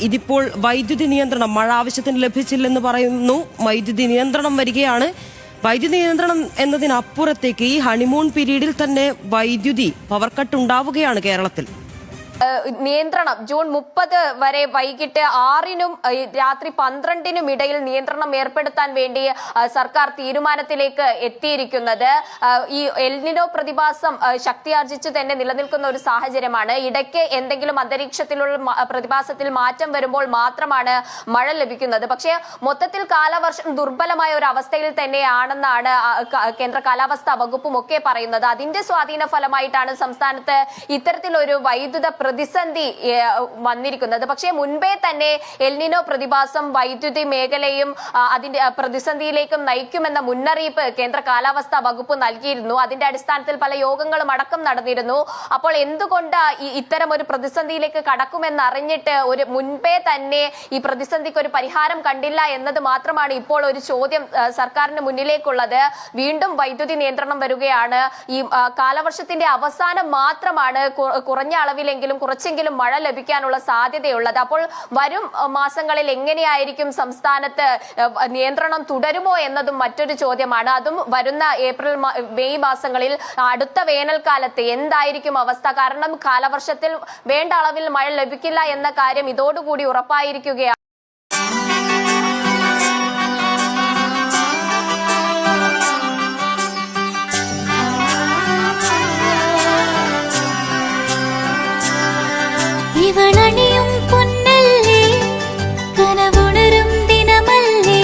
ഇതിപ്പോൾ വൈദ്യുതി നിയന്ത്രണം മഴ ആവശ്യത്തിന് ലഭിച്ചില്ലെന്ന് പറയുന്നു. വൈദ്യുതി നിയന്ത്രണം വരികയാണ്. വൈദ്യുതി നിയന്ത്രണം എന്നതിനപ്പുറത്തേക്ക് ഈ ഹണിമൂൺ പീരീഡിൽ തന്നെ വൈദ്യുതി പവർ കട്ട് ഉണ്ടാവുകയാണ് കേരളത്തിൽ. നിയന്ത്രണം ജൂൺ 30 വരെ വൈകിട്ട് 6-നും രാത്രി 12-നും ഇടയിൽ നിയന്ത്രണം ഏർപ്പെടുത്താൻ വേണ്ടി സർക്കാർ തീരുമാനത്തിലേക്ക് എത്തിയിരിക്കുന്നത്. ഈ എൽനിനോ പ്രതിഭാസം ശക്തിയാർജിച്ച് തന്നെ നിലനിൽക്കുന്ന ഒരു സാഹചര്യമാണ്. ഇടയ്ക്ക് എന്തെങ്കിലും അന്തരീക്ഷത്തിലുള്ള പ്രതിഭാസത്തിൽ മാറ്റം വരുമ്പോൾ മാത്രമാണ് മഴ ലഭിക്കുന്നത്. പക്ഷേ മൊത്തത്തിൽ കാലവർഷം ദുർബലമായ ഒരു അവസ്ഥയിൽ തന്നെയാണെന്നാണ് കേന്ദ്ര കാലാവസ്ഥാ വകുപ്പും ഒക്കെ പറയുന്നത്. അതിന്റെ സ്വാധീന ഫലമായിട്ടാണ് സംസ്ഥാനത്ത് ഇത്തരത്തിലൊരു വൈദ്യുത പ്രതിസന്ധി വന്നിരിക്കുന്നത്. പക്ഷേ മുൻപേ തന്നെ എൽനിനോ പ്രതിഭാസം വൈദ്യുതി മേഖലയും അതിന്റെ പ്രതിസന്ധിയിലേക്കും നയിക്കുമെന്ന മുന്നറിയിപ്പ് കേന്ദ്ര കാലാവസ്ഥാ വകുപ്പ് നൽകിയിരുന്നു. അതിന്റെ അടിസ്ഥാനത്തിൽ പല യോഗങ്ങളും അടക്കം നടന്നിരുന്നു. അപ്പോൾ എന്തുകൊണ്ട് ഇത്തരം ഒരു പ്രതിസന്ധിയിലേക്ക് കടക്കുമെന്നറിഞ്ഞിട്ട് ഒരു മുൻപേ തന്നെ ഈ പ്രതിസന്ധിക്ക് ഒരു പരിഹാരം കണ്ടില്ല എന്നത് മാത്രമാണ് ഇപ്പോൾ ഒരു ചോദ്യം സർക്കാരിന് മുന്നിലേക്കുള്ളത്. വീണ്ടും വൈദ്യുതി നിയന്ത്രണം വരികയാണ്. ഈ കാലവർഷത്തിന്റെ അവസാനം മാത്രമാണ് കുറഞ്ഞ അളവിലെങ്കിലും കുറച്ചെങ്കിലും മഴ ലഭിക്കാനുള്ള സാധ്യതയുള്ളത്. അപ്പോൾ വരും മാസങ്ങളിൽ എങ്ങനെയായിരിക്കും സംസ്ഥാനത്ത് നിയന്ത്രണം തുടരുമോ എന്നതും മറ്റൊരു ചോദ്യമാണ്. അതും വരുന്ന ഏപ്രിൽ മെയ് മാസങ്ങളിൽ അടുത്ത വേനൽക്കാലത്ത് എന്തായിരിക്കും അവസ്ഥ? കാരണം കാലവർഷത്തിൽ വേണ്ട അളവിൽ മഴ ലഭിക്കില്ല എന്ന കാര്യം ഇതോടുകൂടി ഉറപ്പായിരിക്കുകയാണ്. ഇവളണിയും പൊന്നല്ലേ കനവുണരും ദിനമല്ലേ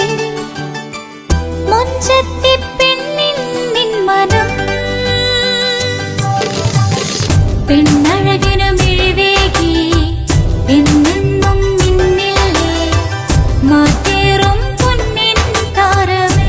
മൊഞ്ചത്തി പെണ്ണിൻ നിൻ മനം പെണ്ണഴകിനു മിഴിവേകി എന്നെന്നും നിന്നില്ലേ മാറ്റേറും പൊന്നിൻ താരമേ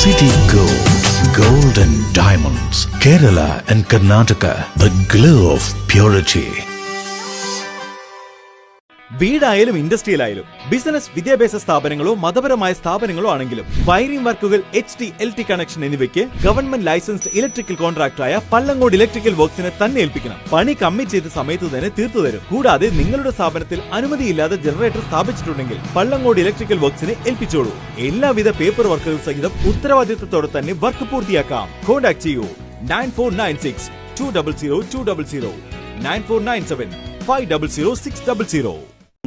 City Gold, Gold and Diamonds, Kerala and Karnataka, the glow of purity. വീടായാലും ഇൻഡസ്ട്രിയലായാലും ബിസിനസ് വിദ്യാഭ്യാസ സ്ഥാപനങ്ങളോ മതപരമായ സ്ഥാപനങ്ങളോ ആണെങ്കിലും വയറിംഗ് വർക്കുകൾ HT LT കണക്ഷൻ എന്നിവയ്ക്ക് ഗവൺമെന്റ് ലൈസൻസ്ഡ് ഇലക്ട്രിക്കൽ കോൺട്രാക്ടറായ പള്ളങ്ങോട് ഇലക്ട്രിക്കൽ വർക്സിനെ തന്നെ ഏൽപ്പിക്കണം. പണി കമ്മിറ്റ് ചെയ്ത സമയത്ത് തന്നെ തീർത്തു തരും. കൂടാതെ നിങ്ങളുടെ സ്ഥാപനത്തിൽ അനുമതിയില്ലാതെ ജനറേറ്റർ സ്ഥാപിച്ചിട്ടുണ്ടെങ്കിൽ പള്ളങ്ങോട് ഇലക്ട്രിക്കൽ വർക്സിനെ ഏൽപ്പിച്ചോളൂ. എല്ലാവിധ പേപ്പർ വർക്കുകൾ സഹിതം ഉത്തരവാദിത്തത്തോടെ തന്നെ വർക്ക് പൂർത്തിയാക്കാം. കോൺടാക്ട് ചെയ്യൂ 9496 200 200 9497 500 600.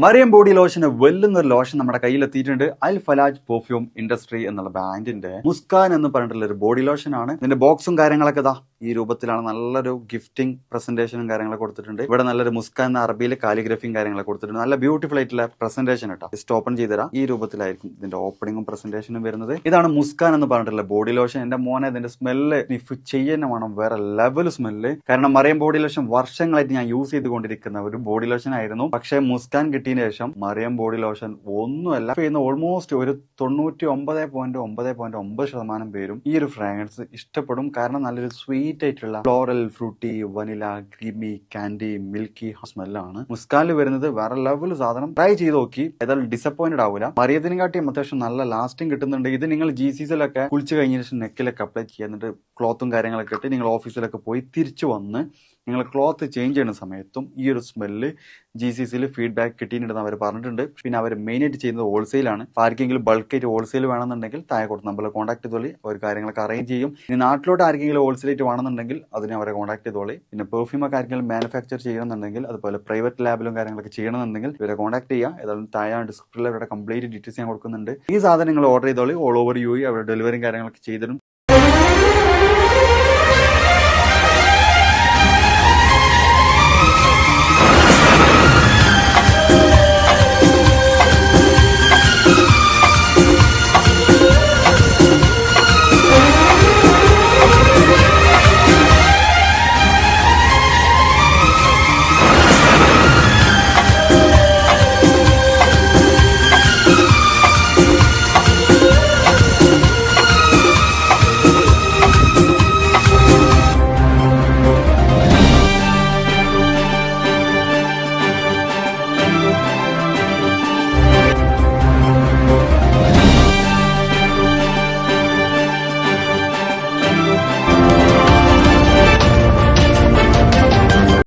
മറിയം ബോഡി ലോഷന് വെല്ലുന്ന ഒരു ലോഷൻ നമ്മുടെ കയ്യിലെത്തിയിട്ടുണ്ട്. അൽ ഫലാജ് പെർഫ്യൂം ഇൻഡസ്ട്രി എന്നുള്ള ബ്രാൻഡിന്റെ മുസ്കാൻ എന്ന് പറഞ്ഞിട്ടുള്ള ഒരു ബോഡി ലോഷൻ ആണ്. ഇതിന്റെ ബോക്സും കാര്യങ്ങളൊക്കെ ഇതാ ഈ രൂപത്തിലാണ്. നല്ലൊരു ഗിഫ്റ്റിംഗ് പ്രസന്റേഷനും കാര്യങ്ങളൊക്കെ കൊടുത്തിട്ടുണ്ട്. ഇവിടെ നല്ലൊരു മുസ്കാൻ എന്ന അറബിയിൽ കാലിഗ്രഫിയും കാര്യങ്ങളൊക്കെ കൊടുത്തിട്ടുണ്ട്. നല്ല ബ്യൂട്ടിഫുൾ ആയിട്ടുള്ള പ്രസന്റേഷൻ കേട്ടോ. ജസ്റ്റ് ഓപ്പൺ ചെയ്തുതരാം. ഈ രൂപത്തിലായിരിക്കും ഇതിന്റെ ഓപ്പണിംഗും പ്രസന്റേഷനും വരുന്നത്. ഇതാണ് മുസ്കാൻ എന്ന് പറഞ്ഞിട്ടുള്ള ബോഡി ലോഷൻ. എന്റെ മോനെ ഇതിന്റെ സ്മെല്ല് സ്നിഫ് ചെയ്യുന്ന വേണം, വേറെ ലെവൽ സ്മെല്ല്. കാരണം മറിയം ബോഡി ലോഷൻ വർഷങ്ങളായിട്ട് ഞാൻ യൂസ് ചെയ്തുകൊണ്ടിരിക്കുന്ന ഒരു ബോഡി ലോഷൻ ആയിരുന്നു. പക്ഷേ മുസ്കാൻ കിട്ടിയതിന് ശേഷം മറിയം ബോഡി ലോഷൻ ഒന്നുമല്ല ചെയ്യുന്ന ഓൾമോസ്റ്റ് ഒരു 99.9% പേരും ഈ ഒരു ഫ്രാഗ്രൻസ് ഇഷ്ടപ്പെടും. കാരണം നല്ലൊരു സ്വീറ്റ് ആയിട്ടുള്ള floral, fruity, vanilla, creamy, candy, milky സ്മെല്ലാണ് മുസ്കാനിൽ വരുന്നത്. വേറെ ലെവൽ സാധനം. ട്രൈ ചെയ്ത് നോക്കി, ഏതായാലും ഡിസപ്പോയിന്റഡ് ആവില്ല. മറിയത്തിനെക്കാട്ടിയും അത്യാവശ്യം നല്ല ലാസ്റ്റിംഗ് കിട്ടുന്നുണ്ട്. ഇത് നിങ്ങൾ GCസിലൊക്കെ കുളിച്ച് കഴിഞ്ഞ ശേഷം നെക്കിലൊക്കെ അപ്ലൈ ചെയ്യുന്നുണ്ട്. ക്ലോത്തും കാര്യങ്ങളൊക്കെ ഇട്ട് നിങ്ങൾ ഓഫീസിലൊക്കെ പോയി തിരിച്ചു വന്ന് നിങ്ങൾ ക്ലോത്ത് ചേഞ്ച് ചെയ്യുന്ന സമയത്തും ഈ ഒരു സ്മെല്ല് GCസിൽ ഫീഡ്ബാക്ക് കിട്ടിയിട്ടുണ്ടെന്ന് അവർ പറഞ്ഞിട്ടുണ്ട്. പിന്നെ അവർ മെയിനായിട്ട് ചെയ്യുന്നത് ഹോൾസെയിലാണ്. ആർക്കെങ്കിലും ബൾക്കായിട്ട് ഹോൾസെയിൽ വേണമെന്നുണ്ടെങ്കിൽ താഴെ കൊടുത്ത് നമ്മളെ കോൺടാക്ട് ചെയ്തോളി. അവർ കാര്യങ്ങളൊക്കെ അറേഞ്ച് ചെയ്യും. ഇനി നാട്ടിലോട്ട് ആർക്കെങ്കിലും ഹോൾസെയിലായിട്ട് വേണമെന്നുണ്ടെങ്കിൽ അതിനെ അവരെ കോൺടാക്ട് ചെയ്തോളി. പിന്നെ പെർഫ്യൂമൊക്കെ ആർക്കെങ്കിലും മാനുഫാക്ചർ ചെയ്യണമെന്നുണ്ടെങ്കിൽ അതുപോലെ പ്രൈവറ്റ് ലാബിലും കാര്യങ്ങളൊക്കെ ചെയ്യണമെന്നുണ്ടെങ്കിൽ ഇവരെ കോൺടാക്ട് ചെയ്യുക. ഏതായാലും താഴെ ഡിസ്ക്രിപ്ഷനിൽ അവരുടെ കംപ്ലീറ്റ് ഡീറ്റെയിൽസ് ഞാൻ കൊടുക്കുന്നുണ്ട്. ഈ സാധനങ്ങൾ ഓർഡർ ചെയ്തോളി. ഓൾ ഓവർ UAE അവരുടെ ഡെലിവറിയും കാര്യങ്ങളൊക്കെ ചെയ്തിടും.